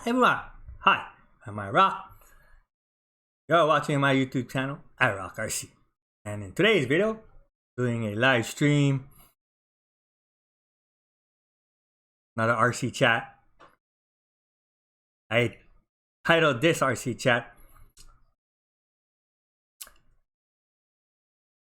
everyone, hi, I'm iRock. You're watching my YouTube channel, iRock RC. And in today's video, doing a live stream, another RC chat. I titled this RC chat, I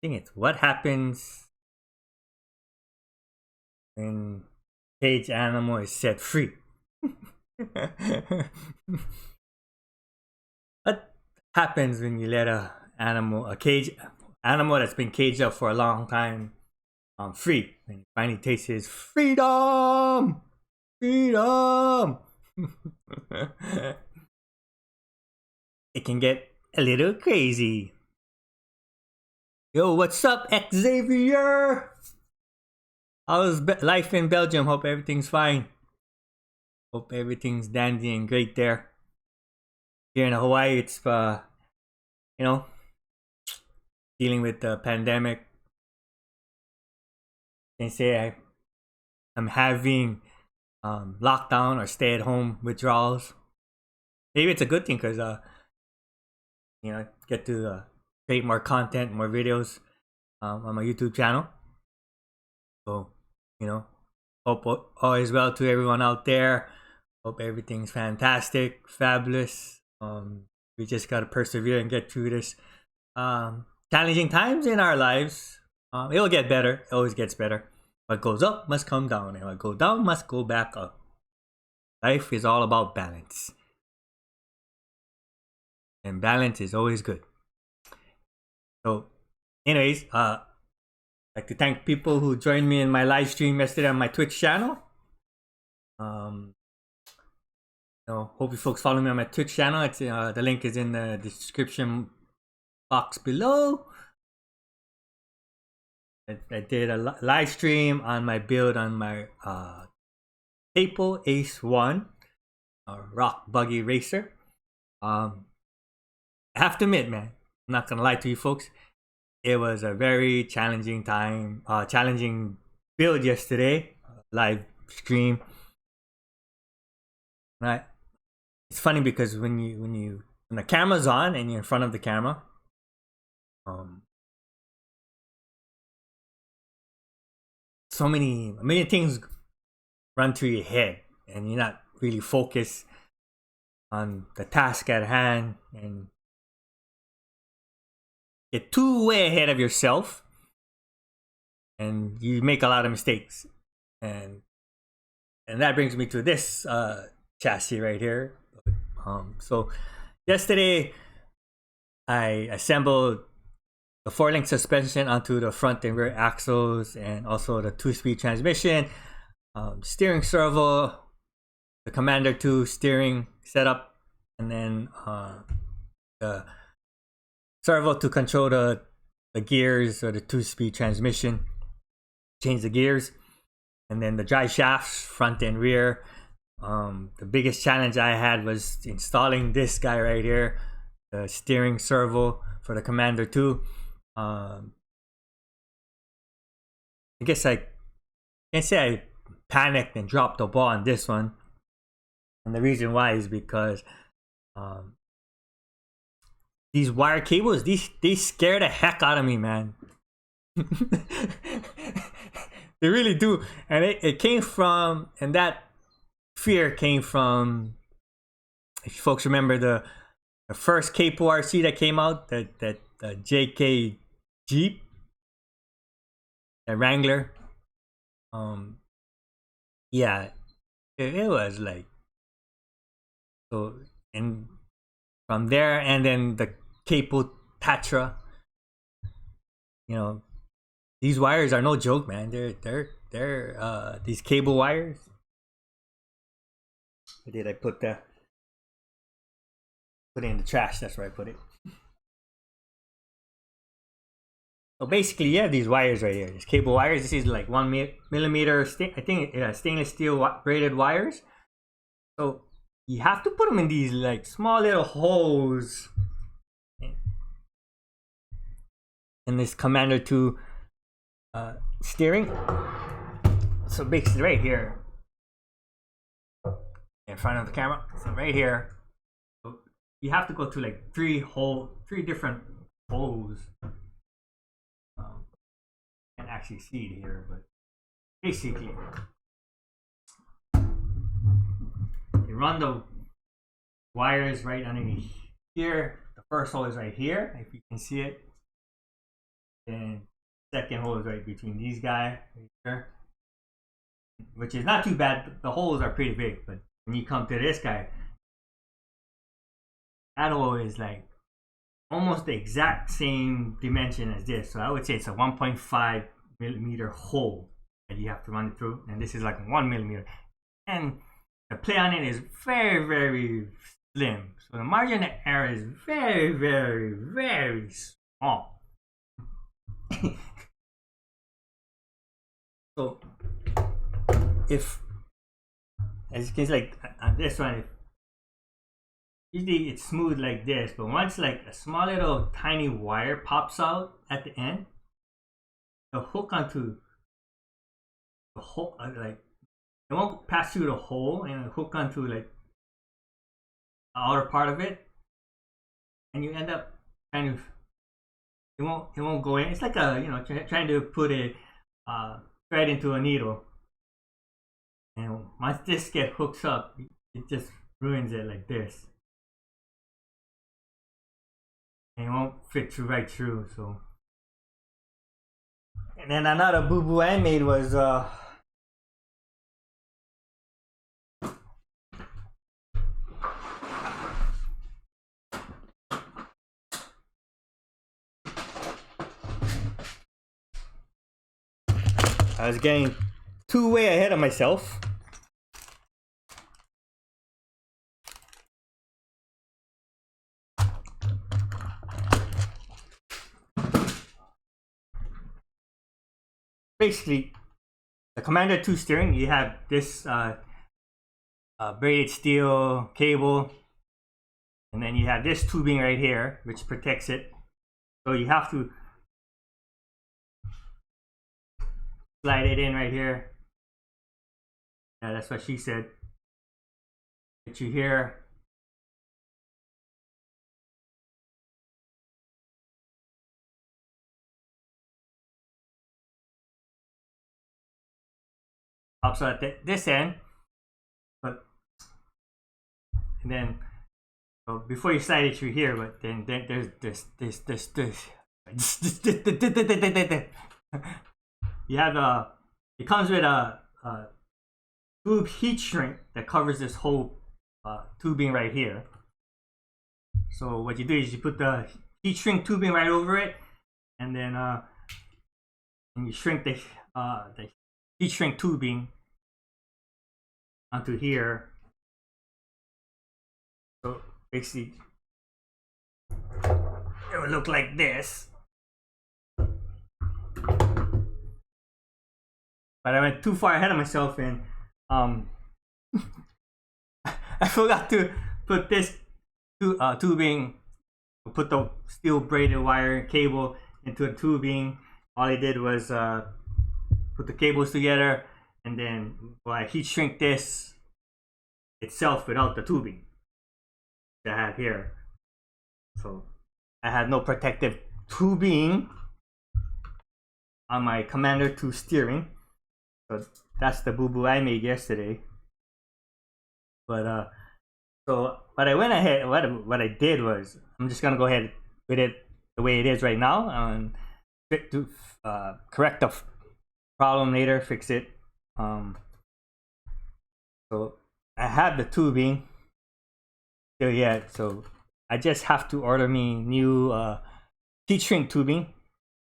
think it's what happens when caged animal is set free. What happens when you let a caged animal that's been caged up for a long time free, and he finally tastes his freedom? It can get a little crazy. Yo, what's up, Xavier? How's life in Belgium? Hope everything's fine. Hope everything's dandy and great there. Here in Hawaii, it's dealing with the pandemic. They say I'm having lockdown or stay-at-home withdrawals. Maybe it's a good thing because get to create more content, more videos on my YouTube channel. So hope all is well to everyone out there. Hope everything's fantastic, fabulous. We just gotta persevere and get through this challenging times in our lives. It'll get better. It always gets better. What goes up must come down, and what goes down must go back up. Life is all about balance, and balance is always good. So, anyways, I'd like to thank people who joined me in my live stream yesterday on my Twitch channel. Hope you folks follow me on my Twitch channel. It's the link is in the description box below. I did a live stream on my build on my Capo Ace 1 rock buggy racer. I have to admit, man, I'm not gonna lie to you folks, it was a very challenging time, challenging build yesterday, live stream. Right, it's funny because when the camera's on and you're in front of the camera, so many things run through your head, and you're not really focused on the task at hand, and get too way ahead of yourself, and you make a lot of mistakes. And that brings me to this chassis right here. So yesterday I assembled the 4-link suspension onto the front and rear axles, and also the 2-speed transmission, steering servo, the Commander 2 steering setup, and then the servo to control the gears, or the 2-speed transmission, change the gears, and then the drive shafts, front and rear. The biggest challenge I had was installing this guy right here, the steering servo for the Commander 2. I guess I can't say I panicked and dropped the ball on this one, and the reason why is because these wire cables, they scare the heck out of me, man. They really do. And it came from, and that fear came from, if you folks remember the first Capo RC that came out, that JK Jeep, the Wrangler. Yeah, it was like, so, and from there, and then the Capo Tatra, these wires are no joke, man. They're these cable wires. Where did I put it in the trash? That's where I put it. So basically, you have these wires right here. These cable wires. This is like 1 millimeter. I think stainless steel braided wires. So you have to put them in these like small little holes in this Commander 2 steering. So basically, right here, in front of the camera. So right here, so you have to go to like three different holes. Can't actually see it here, but basically, you run the wires right underneath here. The first hole is right here, if you can see it. Then second hole is right between these guys right here, which is not too bad. The holes are pretty big, but when you come to this guy, that hole is like almost the exact same dimension as this. So I would say it's a 1.5 millimeter hole that you have to run it through, and this is like 1 millimeter. And the play on it is very, very slim. So the margin of error is very, very, very small. So if, as you can see, like on this one, usually it's smooth like this, but once like a small little tiny wire pops out at the end, the hook onto the hole, like it won't pass through the hole and hook onto like the outer part of it, and you end up kind of, it won't go in. It's like a, you know, trying to put a thread into a needle, and once this gets hooked up, it just ruins it like this, and it won't fit through right through. So, and then another boo-boo I made was I was getting way ahead of myself. Basically, the Commander 2 steering, you have this braided steel cable, and then you have this tubing right here, which protects it. So you have to slide it in right here. Yeah, that's what she said. Get you here. Also at this end, but and then, well, before you slide it through here, but then there's this. You have it comes with a tube heat shrink that covers this whole tubing right here. So what you do is you put the heat shrink tubing right over it, and then and you shrink the heat shrink tubing onto here. So basically, it would look like this. But I went too far ahead of myself, and I forgot to put this tubing, put the steel braided wire cable into a tubing. All I did was put the cables together, and then I heat shrink this itself without the tubing that I have here. So I have no protective tubing on my Commander 2 steering. So that's the boo-boo I made yesterday. But so what I went ahead, what I did was, I'm just gonna go ahead with it the way it is right now, and to correct the problem later, fix it. So I have the tubing still yet, so I just have to order me new heat shrink tubing.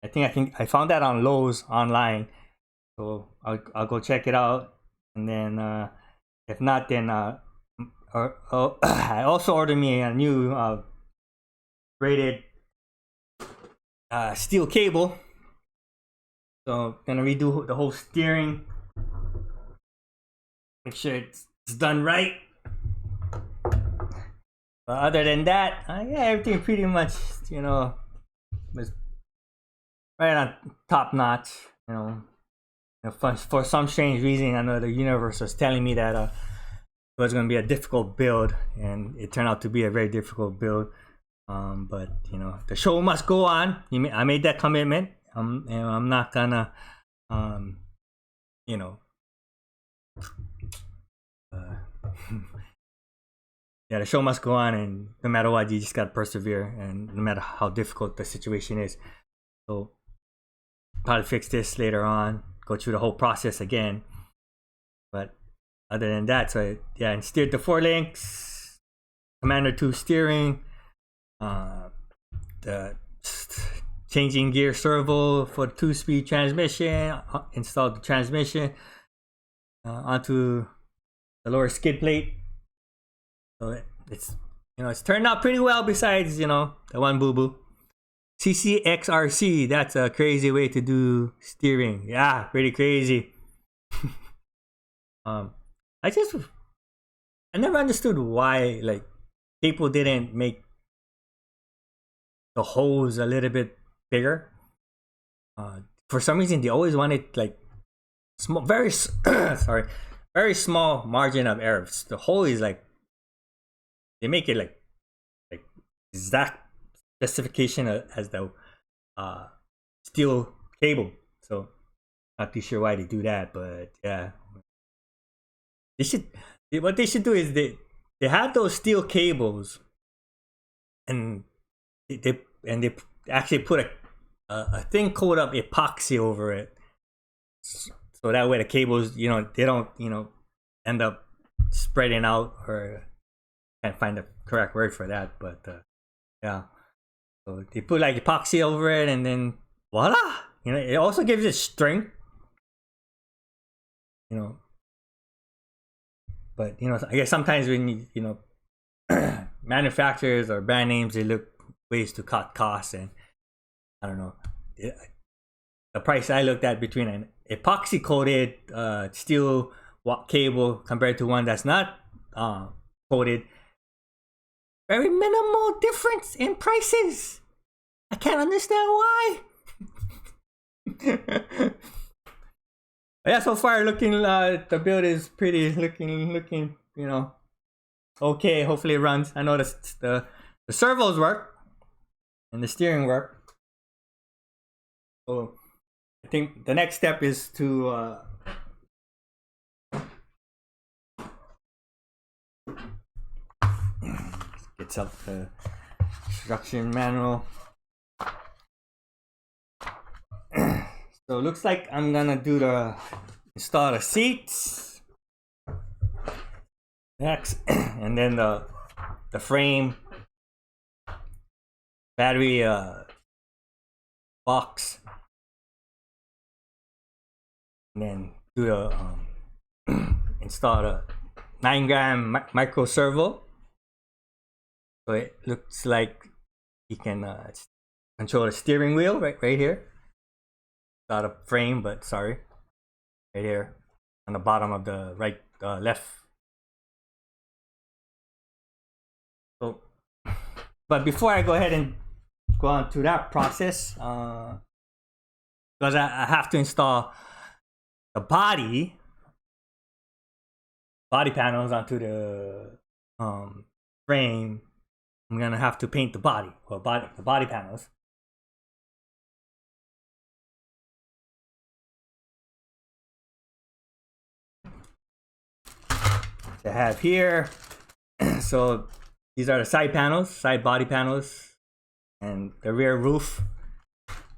I found that on Lowe's online. So I'll go check it out, and then if not, then I also ordered me a new braided steel cable. So gonna redo the whole steering, make sure it's done right. But other than that, yeah, everything pretty much, you know, was right on top notch. You know, for some strange reason, I know the universe was telling me that was going to be a difficult build, and it turned out to be a very difficult build. But you know, the show must go on. I made that commitment. And I'm not gonna, you know, yeah, the show must go on, and no matter what, you just gotta persevere, and no matter how difficult the situation is. So probably fix this later on, go through the whole process again. But other than that, so yeah, and steered the 4 links, Commander 2 steering, the changing gear servo for the 2-speed transmission, installed the transmission onto the lower skid plate. So it's, you know, it's turned out pretty well, besides, you know, the one boo-boo. CCXRC, that's a crazy way to do steering. Yeah, pretty crazy. I never understood why, like, people didn't make the holes a little bit bigger. For some reason, they always wanted, like, small, very sorry, very small margin of error. The hole is like, they make it like exact specification as the steel cable. So not too sure why they do that, but yeah, they should. What they should do is they have those steel cables, and they actually put a thin coat of epoxy over it, so that way the cables, you know, they don't, you know, end up spreading out, or can't find the correct word for that, but yeah. So they put like epoxy over it, and then voila, you know, it also gives it strength, you know. But you know, I guess sometimes when you know, manufacturers or brand names, they look ways to cut costs, and I don't know, the price I looked at between an epoxy coated steel cable compared to one that's not coated, very minimal difference in prices. I can't understand why. Yeah, so far looking, the build is pretty looking, you know, okay. Hopefully it runs. I know the servos work and the steering work. So I think the next step is to get up the instruction manual. So it looks like I'm gonna install the seats next, and then the frame, battery box, and then do the install the 9-gram micro servo. So it looks like you can control the steering wheel right here. Not a frame, but sorry, right here on the bottom of the left. So, but before I go ahead and go on to that process, because I have to install the body panels onto the frame, I'm gonna have to paint the body, or the body panels. I have here. So these are the side panels, side body panels, and the rear roof,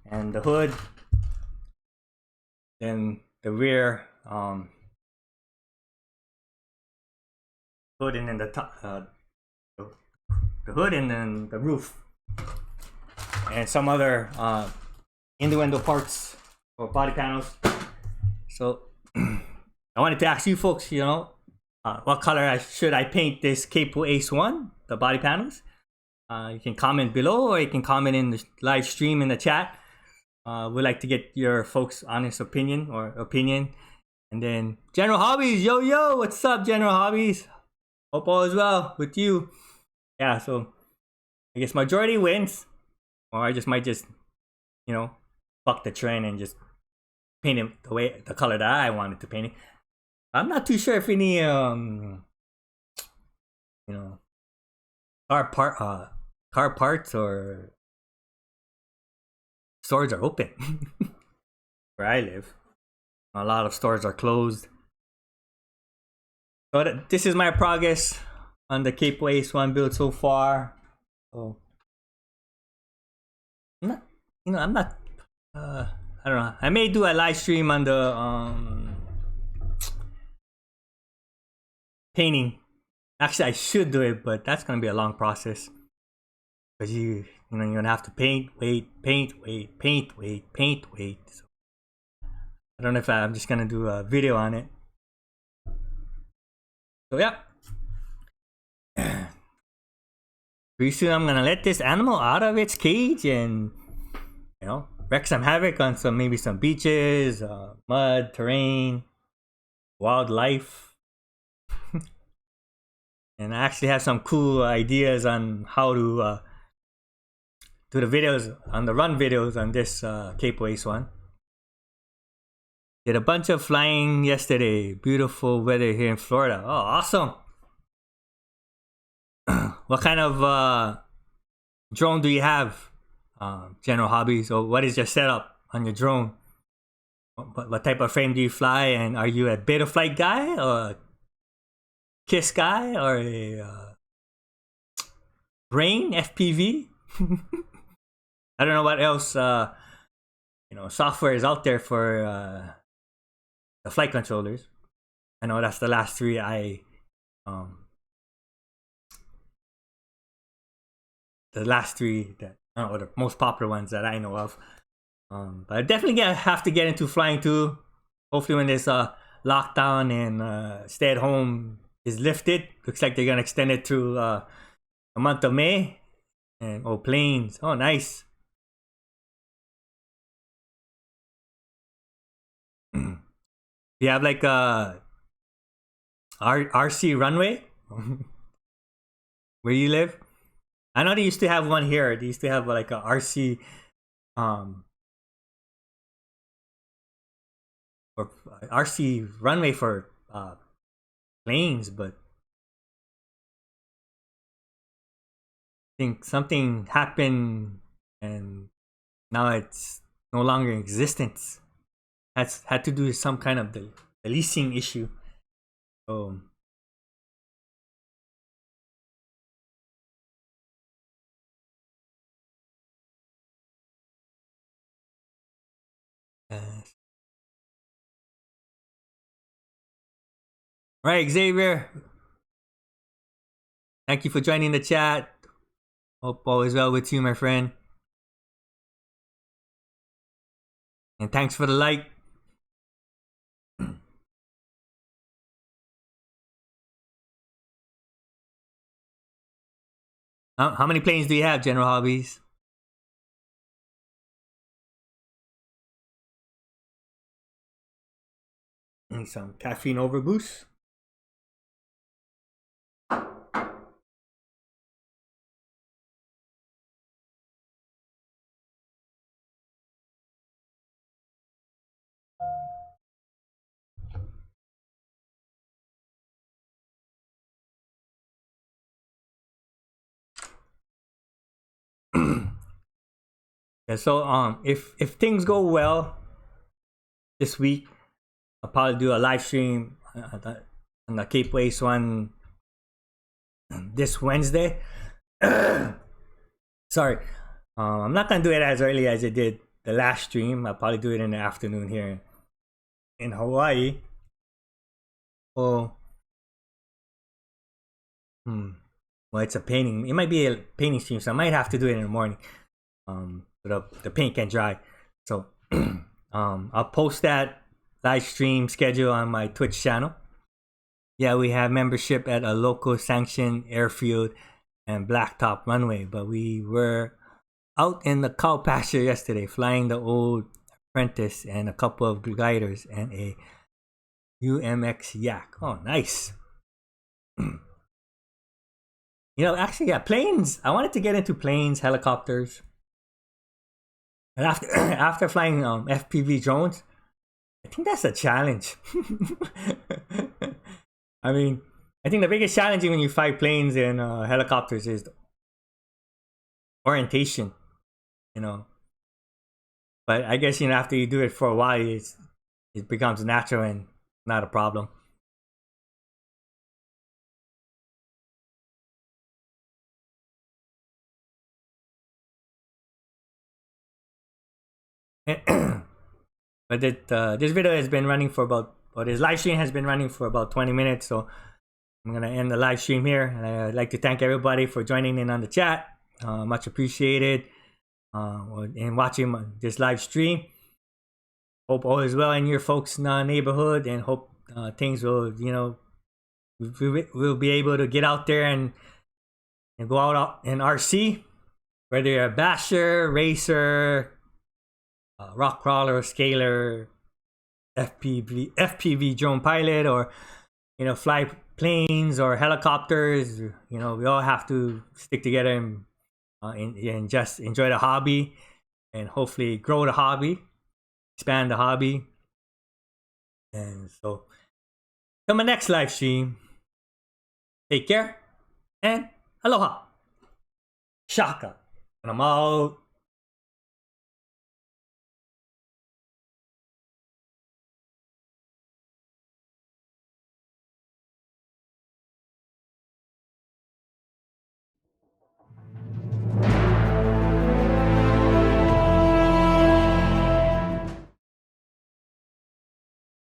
and the hood, then the rear hood, and then the top, the hood, and then the roof, and some other innuendo parts for body panels. So I wanted to ask you folks, you know, what color should I paint this Capo Ace 1, the body panels? You can comment below, or you can comment in the live stream in the chat. We'd like to get your folks' honest opinion. And then General Hobbies, yo, what's up, General Hobbies? Hope all is well with you. Yeah, so I guess majority wins, or I might just, you know, buck the trend and just paint it the color that I wanted to paint it. I'm not too sure if any you know, car parts or stores are open where I live. A lot of stores are closed. But this is my progress on the Cape Waste one build so far. So I'm not. I don't know. I may do a live stream on the painting. Actually, I should do it, but that's gonna be a long process because you're gonna have to paint, wait, paint, wait, paint, wait, paint, wait. So I don't know if I'm just gonna do a video on it. So yeah. Pretty soon I'm gonna let this animal out of its cage and wreak some havoc on maybe some beaches, mud, terrain, wildlife. And I actually have some cool ideas on how to do the videos on the run videos on this Cape Waste one. Did a bunch of flying yesterday. Beautiful weather here in Florida. Oh, awesome. What kind of drone do you have? General hobbies, or what is your setup on your drone? What type of frame do you fly? And are you a beta flight guy or a KISS guy or a Brain FPV? I don't know what else software is out there for the flight controllers. I know that's the last three that the most popular ones that I know of. But I definitely have to get into flying too. Hopefully when this lockdown and stay at home is lifted. Looks like they're gonna extend it through the month of May. And planes. Oh, nice. You have like a RC runway where you live? I know they used to have one here. They used to have like a RC or RC runway for planes, but I think something happened and now it's no longer in existence. Had to do with some kind of the leasing issue. So right, Xavier. Thank you for joining the chat. Hope all is well with you, my friend. And thanks for the like. How many planes do you have, General Hobbies? Need some caffeine overboost. Yeah, so if things go well this week, I'll probably do a live stream on the Cape Waste one this Wednesday. Sorry, I'm not gonna do it as early as I did the last stream. I'll probably do it in the afternoon here in Hawaii. Well, it's a painting. It might be a painting stream, so I might have to do it in the morning. So the paint can dry. So I'll post that live stream schedule on my Twitch channel. Yeah, we have membership at a local sanctioned airfield and blacktop runway, but we were out in the cow pasture yesterday flying the old Apprentice and a couple of gliders and a UMX Yak. Oh, nice. Actually, yeah, planes. I wanted to get into planes, helicopters. And after flying FPV drones, I think that's a challenge. I mean, I think the biggest challenge when you fly planes and helicopters is orientation, you know. But I guess, after you do it for a while, it becomes natural and not a problem. But this video has been running for or this live stream has been running for about 20 minutes. So I'm gonna end the live stream here, and I'd like to thank everybody for joining in on the chat. Much appreciated, and watching this live stream. Hope all is well in your folks' neighborhood, and hope things will, we'll be able to get out there and go out in RC, whether you're a basher, racer, rock crawler, scaler, FPV drone pilot, or fly planes or helicopters. We all have to stick together and just enjoy the hobby, and hopefully grow the hobby, expand the hobby. And so, till my next live stream, take care and aloha, shaka, and I'm out.